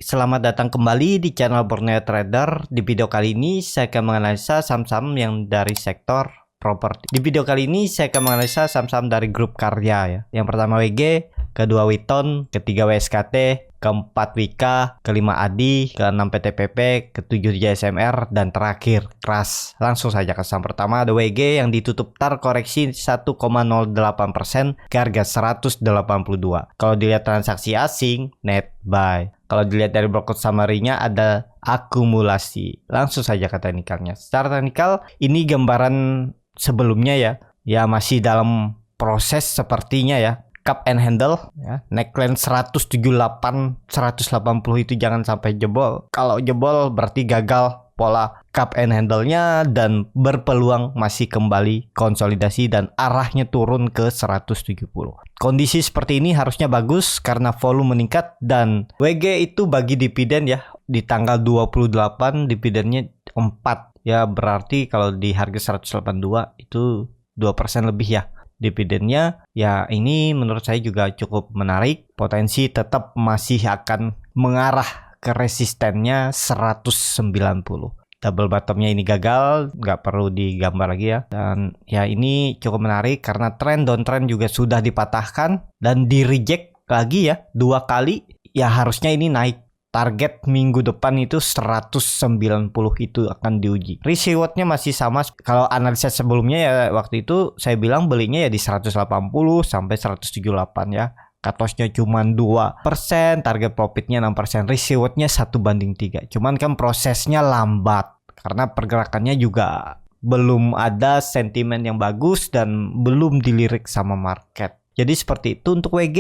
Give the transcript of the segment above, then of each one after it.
selamat datang kembali di channel Borneo Trader. Di video kali ini saya akan menganalisa saham-saham yang dari sektor properti. Di video kali ini saya akan menganalisa saham-saham dari grup karya ya. Yang pertama WG, kedua Witon, ketiga WSKT, keempat Wika, kelima Adi, keenam PTPP, ketujuh JSMR, dan terakhir Kras. Langsung saja ke saham pertama ada WG yang ditutup terkoreksi 1,08% ke harga 182. Kalau dilihat transaksi asing, net buy. Kalau dilihat dari broker summary-nya ada akumulasi. Langsung saja ke teknikalnya. Secara teknikal ini gambaran sebelumnya ya. Ya masih dalam proses sepertinya ya. Cup and handle ya. Neckline 178 180 itu jangan sampai jebol. Kalau jebol berarti gagal pola cup and handle-nya dan berpeluang masih kembali konsolidasi dan arahnya turun ke 170. Kondisi seperti ini harusnya bagus karena volume meningkat dan WG itu bagi dividen ya di tanggal 28 dividennya 4 ya, berarti kalau di harga 182 itu 2% lebih ya dividennya. Ya ini menurut saya juga cukup menarik, potensi tetap masih akan mengarah ke resistennya 190. Double bottomnya ini gagal, nggak perlu digambar lagi ya. Dan ya ini cukup menarik karena tren downtrend juga sudah dipatahkan dan di reject lagi ya 2 kali. Ya harusnya ini naik. Target minggu depan itu 190 itu akan diuji. Risk rewardnya masih sama. Kalau analisa sebelumnya ya waktu itu saya bilang belinya ya di 180 sampai 178 ya. Cut loss-nya cuma 2%, target profitnya 6%, risk reward-nya 1:3. Cuman kan prosesnya lambat karena pergerakannya juga belum ada sentimen yang bagus dan belum dilirik sama market. Jadi seperti itu untuk WG,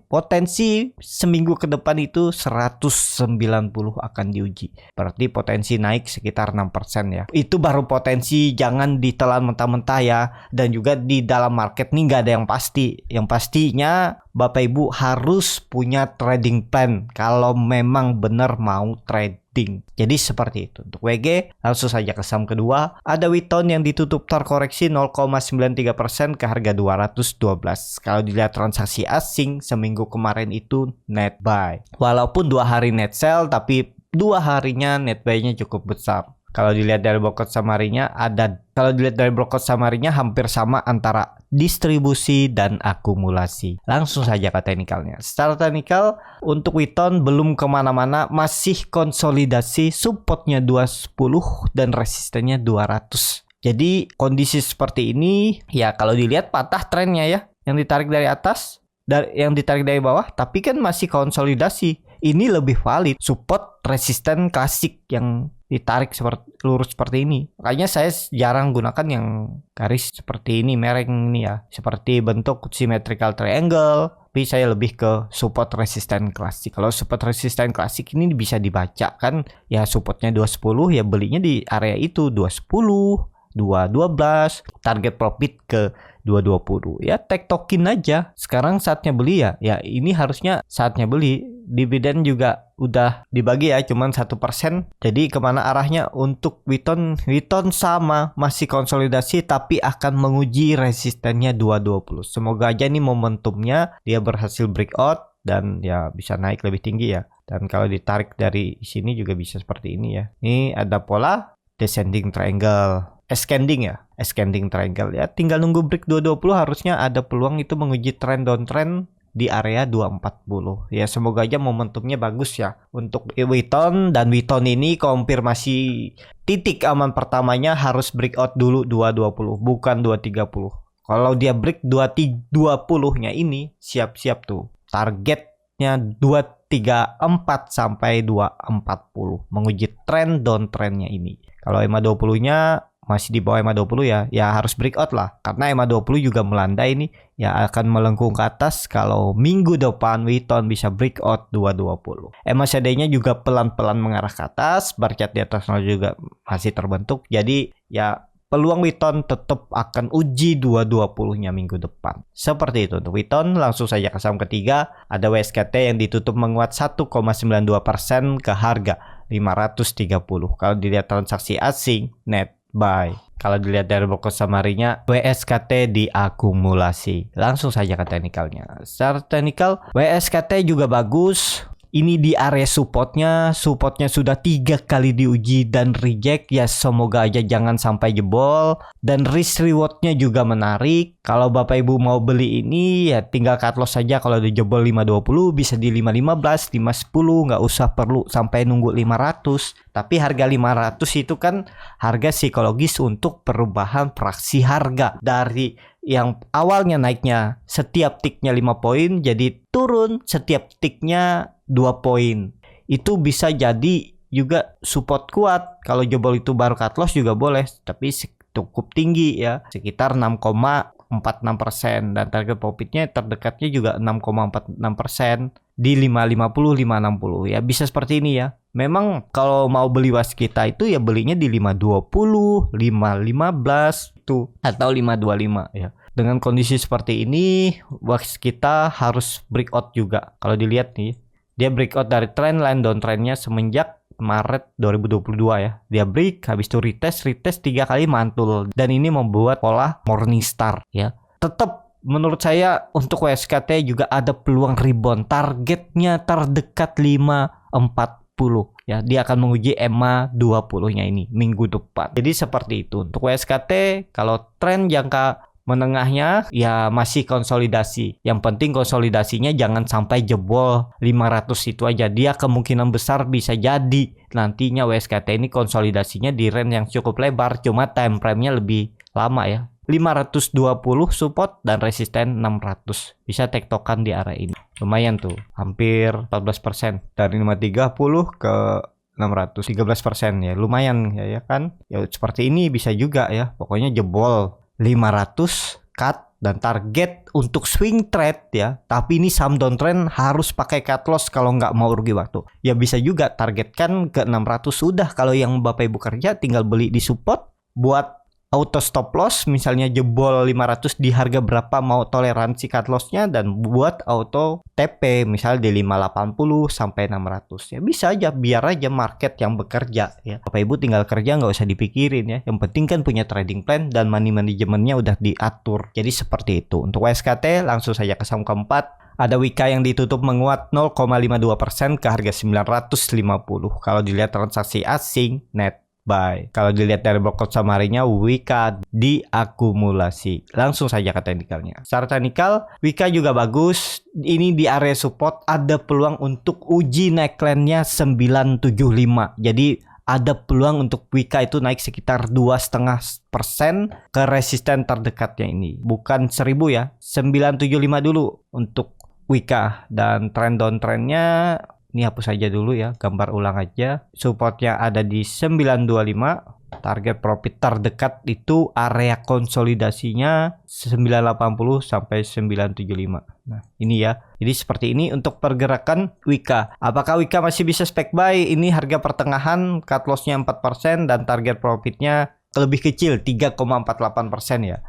potensi seminggu ke depan itu 190 akan diuji. Berarti potensi naik sekitar 6% ya. Itu baru potensi, jangan ditelan mentah-mentah ya. Dan juga di dalam market nih nggak ada yang pasti. Yang pastinya Bapak Ibu harus punya trading plan kalau memang benar mau trading. Jadi seperti itu untuk WG. Langsung saja ke saham kedua ada Witon yang ditutup terkoreksi 0,93% ke harga 212. Kalau dilihat transaksi asing seminggu kemarin itu net buy. Walaupun 2 hari net sell tapi 2 harinya net buy-nya cukup besar. Kalau dilihat dari broker summary-nya hampir sama antara distribusi dan akumulasi. Langsung saja ke teknikalnya. Secara teknikal untuk Witon belum kemana-mana, masih konsolidasi, supportnya 210 dan resistennya 200. Jadi kondisi seperti ini ya kalau dilihat patah trennya ya, yang ditarik dari atas dan yang ditarik dari bawah, tapi kan masih konsolidasi. Ini lebih valid, support resisten klasik yang ditarik seperti lurus seperti ini. Makanya saya jarang gunakan yang garis seperti ini, merek ini ya, seperti bentuk symmetrical triangle. Tapi saya lebih ke support resisten klasik. Kalau support resisten klasik ini bisa dibaca kan ya, supportnya 210 ya belinya di area itu 210, 212, target profit ke 220 ya, tektokin aja. Sekarang saatnya beli ya. Ya ini harusnya saatnya beli. Dividen juga udah dibagi ya, cuman 1%. Jadi kemana arahnya untuk Witon sama masih konsolidasi tapi akan menguji resistennya 220. Semoga aja nih momentumnya dia berhasil breakout dan ya bisa naik lebih tinggi ya. Dan kalau ditarik dari sini juga bisa seperti ini ya. Ini ada pola descending triangle. Ascending ya, ascending triangle ya, tinggal nunggu break 220 harusnya ada peluang itu menguji trend downtrend di area 240 ya. Semoga aja momentumnya bagus ya untuk Witon, dan Witon ini konfirmasi titik aman pertamanya harus breakout dulu 220 bukan 230. Kalau dia break 220 nya ini siap-siap tuh targetnya 234 sampai 240 menguji trend downtrendnya ini. Kalau EMA 20 nya masih di bawah EMA 20 ya harus breakout lah, karena EMA 20 juga melanda ini ya, akan melengkung ke atas. Kalau minggu depan Witon bisa breakout 220. EMA CD-nya juga pelan-pelan mengarah ke atas, bar chart di atas juga masih terbentuk. Jadi ya peluang Witon tetap akan uji 220 nya minggu depan. Seperti itu untuk Witon. Langsung saja ke saham ketiga ada WSKT yang ditutup menguat 1,92% ke harga 530. Kalau dilihat transaksi asing net buy. Kalau dilihat dari broker summary-nya, WSKT diakumulasi. Langsung saja ke teknikalnya. Secara teknikal, WSKT juga bagus. ini di area supportnya sudah 3 kali diuji dan reject ya, semoga aja jangan sampai jebol. Dan risk rewardnya juga menarik. Kalau Bapak Ibu mau beli ini ya tinggal cut loss saja. Kalau di jebol 520 bisa di 515, 510, nggak usah perlu sampai nunggu 500. Tapi harga 500 itu kan harga psikologis untuk perubahan fraksi harga dari yang awalnya naiknya setiap tiknya 5 poin jadi turun setiap tiknya 2 poin. Itu bisa jadi juga support kuat. Kalau jebol itu baru cut loss juga boleh, tapi cukup tinggi ya, sekitar 6,46%, dan target profitnya terdekatnya juga 6,46% di 550 560 ya, bisa seperti ini ya. Memang kalau mau beli waskita itu ya belinya di 520, 515 itu atau 525 ya. Dengan kondisi seperti ini waskita harus breakout juga. Kalau dilihat nih, dia breakout dari trendline downtrendnya semenjak Maret 2022 ya. Dia break, habis itu retest 3 kali mantul, dan ini membuat pola Morningstar ya. Tetap menurut saya untuk WSKT juga ada peluang rebound. Targetnya terdekat 540 ya. Dia akan menguji EMA 20-nya ini minggu depan. Jadi seperti itu untuk WSKT. Kalau tren jangka menengahnya ya masih konsolidasi. Yang penting konsolidasinya jangan sampai jebol 500 itu aja. Dia kemungkinan besar bisa jadi nantinya WSKT ini konsolidasinya di range yang cukup lebar, cuma time frame-nya lebih lama ya. 520 support dan resisten 600. Bisa tektokan di area ini. Lumayan tuh, hampir 14% dari 530 ke 600, 13% ya. Lumayan ya kan? Ya seperti ini bisa juga ya. Pokoknya jebol 500 cut dan target untuk swing trade ya. Tapi ini saham downtrend harus pakai cut loss kalau nggak mau rugi waktu. Ya bisa juga targetkan ke 600 sudah. Kalau yang Bapak Ibu kerja tinggal beli di support, buat auto stop loss misalnya jebol 500 di harga berapa mau toleransi cut lossnya, dan buat auto TP misalnya di 580 sampai 600 ya. Bisa aja, biar aja market yang bekerja ya. Bapak Ibu tinggal kerja, nggak usah dipikirin ya. Yang penting kan punya trading plan dan money manajemennya udah diatur. Jadi seperti itu. Untuk WSKT langsung saja ke saham keempat. Ada Wika yang ditutup menguat 0,52% ke harga 950. Kalau dilihat transaksi asing net buy. Kalau dilihat dari blok summary-nya, Wika diakumulasi. Langsung saja ke teknikalnya. Secara teknikal, Wika juga bagus. Ini di area support ada peluang untuk uji neckline-nya 975. Jadi ada peluang untuk Wika itu naik sekitar 2,5% ke resisten terdekatnya ini. Bukan 1000 ya, 975 dulu untuk Wika. Dan trend downtrend-nya ini hapus saja dulu ya, gambar ulang aja. Supportnya ada di 925. Target profit terdekat itu area konsolidasinya 980 sampai 975. Nah, ini ya. Jadi seperti ini untuk pergerakan Wika. Apakah Wika masih bisa spek buy? Ini harga pertengahan, cut loss-nya 4% dan target profitnya lebih kecil 3,48% ya.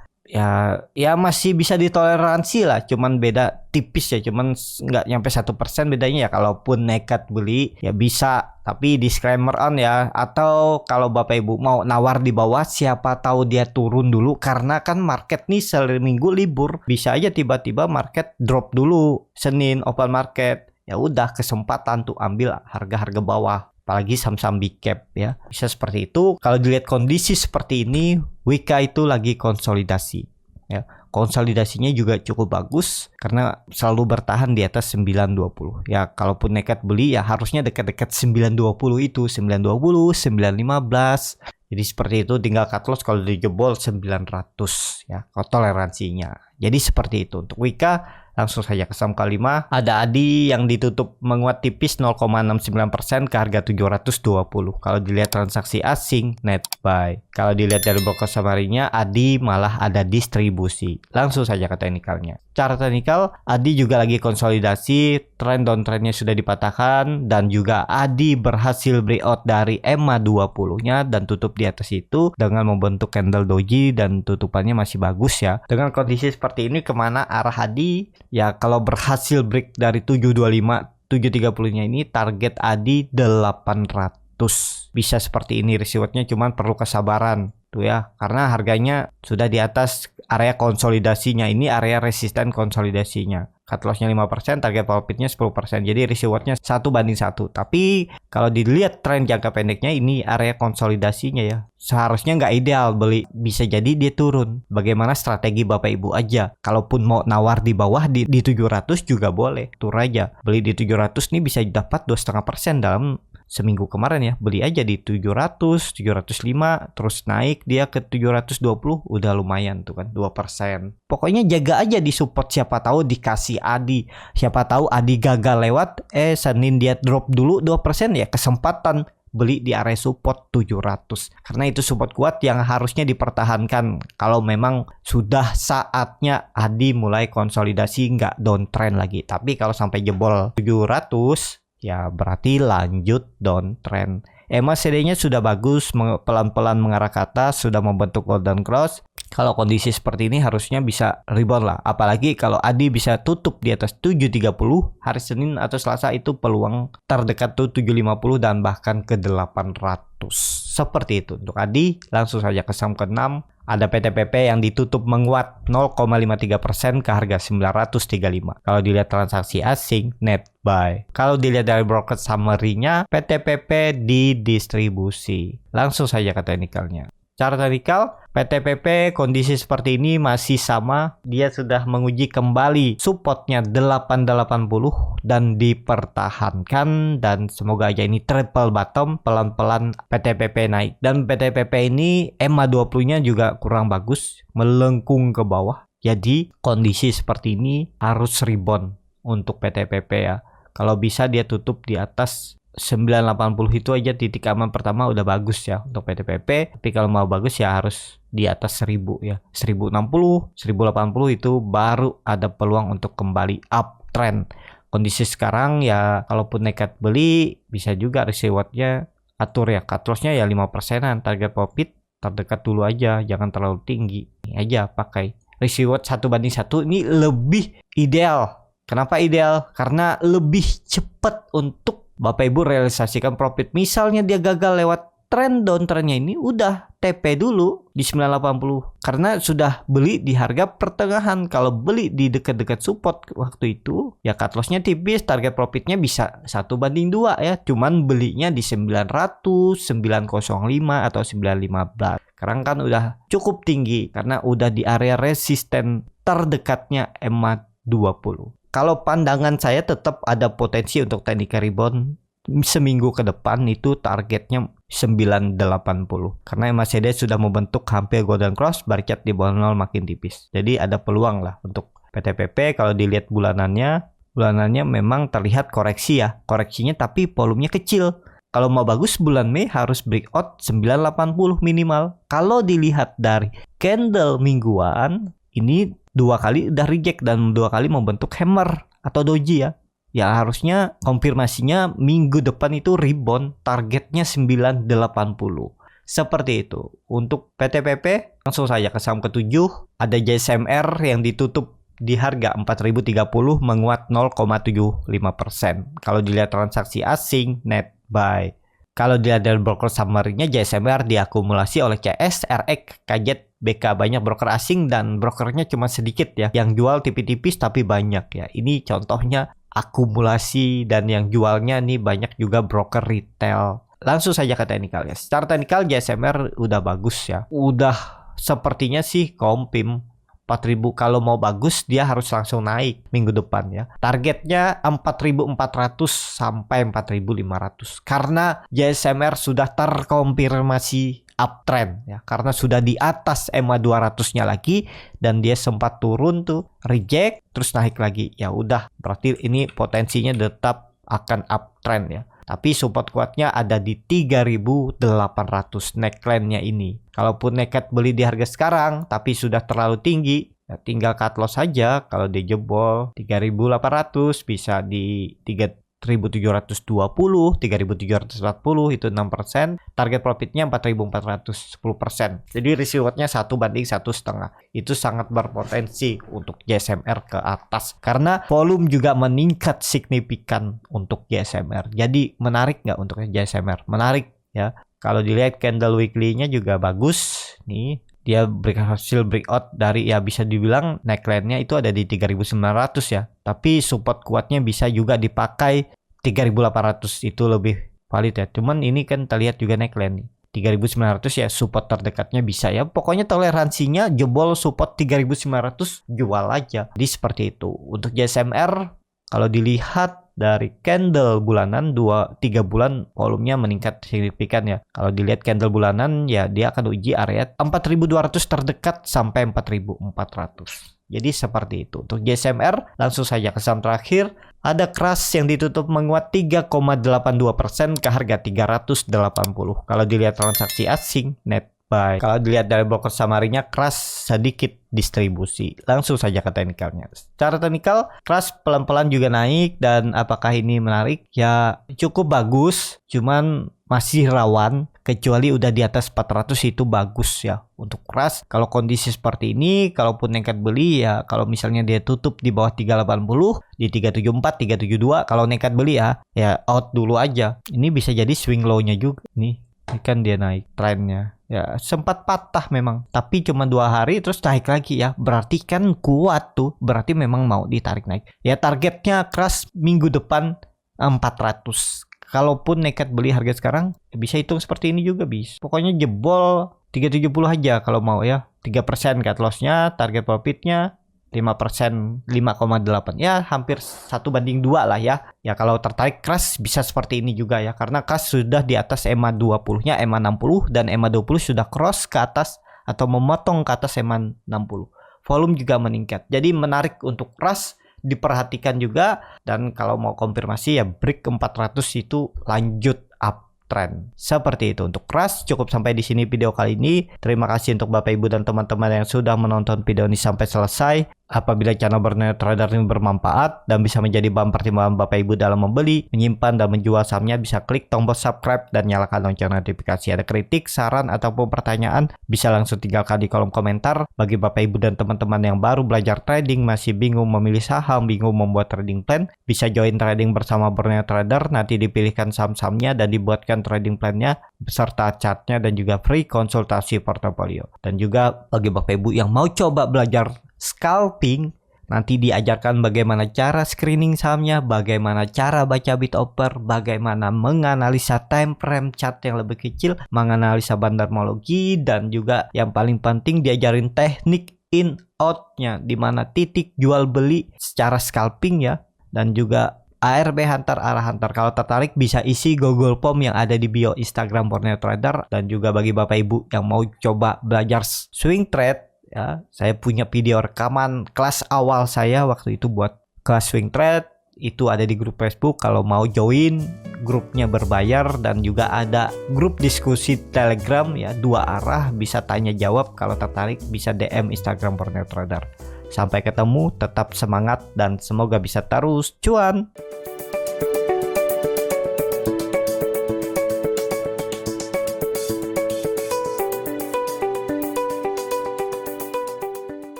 Ya masih bisa ditoleransi lah, cuman beda tipis ya, cuman nggak nyampe 1% bedanya ya. Kalaupun nekat beli ya bisa, tapi disclaimer on ya. Atau kalau Bapak Ibu mau nawar di bawah, siapa tahu dia turun dulu, karena kan market nih seminggu libur, bisa aja tiba-tiba market drop dulu Senin open market. Ya udah, kesempatan tuh ambil harga-harga bawah. Apalagi saham-saham big cap ya, bisa seperti itu. Kalau dilihat kondisi seperti ini, Wika itu lagi konsolidasi ya. Konsolidasinya juga cukup bagus karena selalu bertahan di atas 920 ya. Kalaupun nekat beli ya harusnya dekat-dekat 920 itu, 920, 915. Jadi seperti itu, tinggal cut loss kalau dijebol 900 ya, kalau toleransinya. Jadi seperti itu untuk Wika. Langsung saja ke saham kelima. Ada Adi yang ditutup menguat tipis 0,69% ke harga 720. Kalau dilihat transaksi asing net buy. Kalau dilihat dari blok summary-nya, Adi malah ada distribusi. Langsung saja ke teknikalnya. Cara teknikal, Adi juga lagi konsolidasi, trend downtrendnya sudah dipatahkan, dan juga Adi berhasil breakout dari EMA 20-nya dan tutup di atas itu dengan membentuk candle doji dan tutupannya masih bagus ya. Dengan kondisi seperti ini, kemana arah Adi? Ya kalau berhasil break dari 725, 730-nya ini, target Adi 800. Bisa seperti ini rewardnya, cuman perlu kesabaran tuh ya, karena harganya sudah di atas area konsolidasinya. Ini area resisten konsolidasinya. cut lossnya 5%, target profitnya 10%. Jadi risk rewardnya 1:1. Tapi kalau dilihat tren jangka pendeknya, ini area konsolidasinya ya. Seharusnya nggak ideal beli, bisa jadi dia turun. Bagaimana strategi Bapak Ibu aja. Kalaupun mau nawar di bawah di 700 juga boleh, tur aja. Beli di 700 nih bisa dapat 2,5% dalam seminggu kemarin ya. Beli aja di 700, 705, terus naik dia ke 720, udah lumayan tuh kan, 2%. Pokoknya jaga aja di support, siapa tahu dikasih Adi. Siapa tahu Adi gagal lewat, Senin dia drop dulu 2%, ya kesempatan beli di area support 700. Karena itu support kuat yang harusnya dipertahankan kalau memang sudah saatnya Adi mulai konsolidasi, nggak downtrend lagi. Tapi kalau sampai jebol 700, ya berarti lanjut downtrend. MACD-nya sudah bagus, pelan-pelan mengarah ke atas, sudah membentuk golden cross. Kalau kondisi seperti ini harusnya bisa rebound lah. Apalagi kalau Adi bisa tutup di atas 730 hari Senin atau Selasa, itu peluang terdekat tuh 750 dan bahkan ke 800. Seperti itu untuk Adi. Langsung saja ke saham ke-6. Ada PTPP yang ditutup menguat 0,53% ke harga 935. Kalau dilihat transaksi asing, net buy. Kalau dilihat dari broker summary-nya, PTPP didistribusi. Langsung saja ke teknikalnya. Cara teknikal, PTPP kondisi seperti ini masih sama. Dia sudah menguji kembali supportnya 880 dan dipertahankan. Dan semoga aja ini triple bottom, pelan-pelan PTPP naik. Dan PTPP ini MA20-nya juga kurang bagus, melengkung ke bawah. Jadi kondisi seperti ini harus rebound untuk PTPP ya. Kalau bisa dia tutup di atas 980 itu aja titik aman pertama udah bagus ya untuk PTPP. Tapi kalau mau bagus ya harus di atas 1000 ya. 1060, 1080 itu baru ada peluang untuk kembali uptrend. Kondisi sekarang ya kalaupun nekat beli bisa juga risk rewardnya atur ya. Cut loss-nya ya 5%-an, target profit terdekat dulu aja, jangan terlalu tinggi. Ini aja pakai risk reward 1:1, ini lebih ideal. Kenapa ideal? Karena lebih cepat untuk Bapak Ibu realisasikan profit. Misalnya dia gagal lewat tren downtrendnya ini, udah TP dulu di 980 karena sudah beli di harga pertengahan. Kalau beli di dekat-dekat support waktu itu ya cut loss-nya tipis, target profitnya bisa 1:2 ya. Cuman belinya di 900, 905 atau 915. Sekarang kan udah cukup tinggi karena udah di area resisten terdekatnya MA20. Kalau pandangan saya tetap ada potensi untuk technical rebound seminggu ke depan, itu targetnya 980. Karena MACD sudah membentuk hampir golden cross, barikat di bawah 0 makin tipis. Jadi ada peluang lah untuk PTPP. Kalau dilihat bulanannya memang terlihat koreksi ya. Koreksinya tapi volumenya kecil. Kalau mau bagus bulan Mei harus breakout 980 minimal. Kalau dilihat dari candle mingguan, ini 2 kali udah reject dan 2 kali membentuk hammer atau doji ya. Ya harusnya konfirmasinya minggu depan itu rebound, targetnya 980. Seperti itu. Untuk PTPP langsung saja ke saham ke-7. Ada JSMR yang ditutup di harga 4030 menguat 0,75%. Kalau dilihat transaksi asing, net buy. Kalau dilihat dari broker summary-nya, JSMR diakumulasi oleh CS, RX, KZ, BK. Banyak broker asing dan brokernya cuma sedikit ya. Yang jual tipis-tipis tapi banyak ya. Ini contohnya akumulasi, dan yang jualnya nih banyak juga broker retail. Langsung saja ke teknikal ya. Secara teknikal JSMR udah bagus ya. Udah sepertinya sih kompim 4000. Kalau mau bagus dia harus langsung naik minggu depan ya. Targetnya 4400 sampai 4500. Karena JSMR sudah terkonfirmasi uptrend ya, karena sudah di atas EMA 200-nya lagi dan dia sempat turun tuh, reject terus naik lagi. Ya udah, berarti ini potensinya tetap akan uptrend ya. Tapi support kuatnya ada di 3800 neckline-nya ini. Kalaupun nekat beli di harga sekarang tapi sudah terlalu tinggi, ya tinggal cut loss saja. Kalau dia jebol 3800 bisa di 3720, 3740 itu 6%, target profitnya 4400, 10%. Jadi risk rewardnya 1:1,5. Itu sangat berpotensi untuk JSMR ke atas karena volume juga meningkat signifikan untuk JSMR. Jadi menarik nggak untuk JSMR? Menarik ya. Kalau dilihat candle weekly-nya juga bagus nih. dia berhasil breakout dari ya bisa dibilang neckline-nya itu ada di 3.900 ya. Tapi support kuatnya bisa juga dipakai 3.800, itu lebih valid ya. Cuman ini kan terlihat juga neckline nih. 3.900 ya support terdekatnya bisa ya. Pokoknya toleransinya jebol support 3.900 jual aja. Jadi seperti itu. Untuk JSMR kalau dilihat dari candle bulanan 2-3 bulan volumenya meningkat signifikan ya. Kalau dilihat candle bulanan ya dia akan uji area 4.200 terdekat sampai 4.400. Jadi seperti itu. Untuk JSMR langsung saja ke saham terakhir. Ada Crush yang ditutup menguat 3,82% ke harga 380. Kalau dilihat transaksi asing net buy. Kalau dilihat dari broker summary-nya, Crush sedikit distribusi. Langsung saja ke teknikalnya. Secara teknikal, Crush pelan-pelan juga naik, dan apakah ini menarik? Ya cukup bagus, cuman masih rawan. Kecuali udah di atas 400 itu bagus ya untuk Crush. Kalau kondisi seperti ini, kalaupun nekat beli ya, kalau misalnya dia tutup di bawah 380, di 374, 372, kalau nekat beli ya out dulu aja. Ini bisa jadi swing low-nya juga nih. Ini kan dia naik trennya. Ya sempat patah memang, tapi cuma 2 hari terus naik lagi ya. Berarti kan kuat tuh, berarti memang mau ditarik naik. Ya targetnya Crush minggu depan 400. Kalaupun nekat beli harga sekarang, bisa hitung seperti ini juga bisa. Pokoknya jebol 370 aja kalau mau ya. 3% cut loss-nya, target profitnya 5%, 5,8. Ya hampir 1/2 lah ya. Ya kalau tertarik Crush bisa seperti ini juga ya. Karena Crush sudah di atas EMA 20-nya, EMA 60, dan EMA 20 sudah cross ke atas atau memotong ke atas EMA 60. Volume juga meningkat. Jadi menarik untuk Crush. Diperhatikan juga, dan kalau mau konfirmasi ya break ke 400 itu lanjut uptrend. Seperti itu untuk Crush. Cukup sampai di sini video kali ini. Terima kasih untuk Bapak Ibu dan teman-teman yang sudah menonton video ini sampai selesai. Apabila channel Berneo Trader ini bermanfaat dan bisa menjadi bahan pertimbangan Bapak Ibu dalam membeli, menyimpan, dan menjual sahamnya, bisa klik tombol subscribe dan nyalakan lonceng notifikasi. Ada kritik, saran, ataupun pertanyaan, bisa langsung tinggalkan di kolom komentar. Bagi Bapak Ibu dan teman-teman yang baru belajar trading, masih bingung memilih saham, bingung membuat trading plan, bisa join trading bersama Berneo Trader. Nanti dipilihkan saham-sahamnya dan dibuatkan trading plan-nya beserta chartnya, dan juga free konsultasi portofolio. Dan juga bagi Bapak Ibu yang mau coba belajar scalping, nanti diajarkan bagaimana cara screening sahamnya, bagaimana cara baca bid offer, bagaimana menganalisa time frame chart yang lebih kecil, menganalisa bandarmologi, dan juga yang paling penting diajarin teknik in out-nya, di mana titik jual beli secara scalping ya, dan juga ARB Hunter, arah Hunter. Kalau tertarik bisa isi Google Form yang ada di bio Instagram Berneo Trader. Dan juga bagi Bapak Ibu yang mau coba belajar swing trade ya, saya punya video rekaman kelas awal saya waktu itu buat kelas swing trade, itu ada di grup Facebook. Kalau mau join, grupnya berbayar, dan juga ada grup diskusi Telegram ya, 2 arah, bisa tanya jawab. Kalau tertarik bisa DM Instagram Berneo Trader. Sampai ketemu, tetap semangat, dan semoga bisa terus cuan.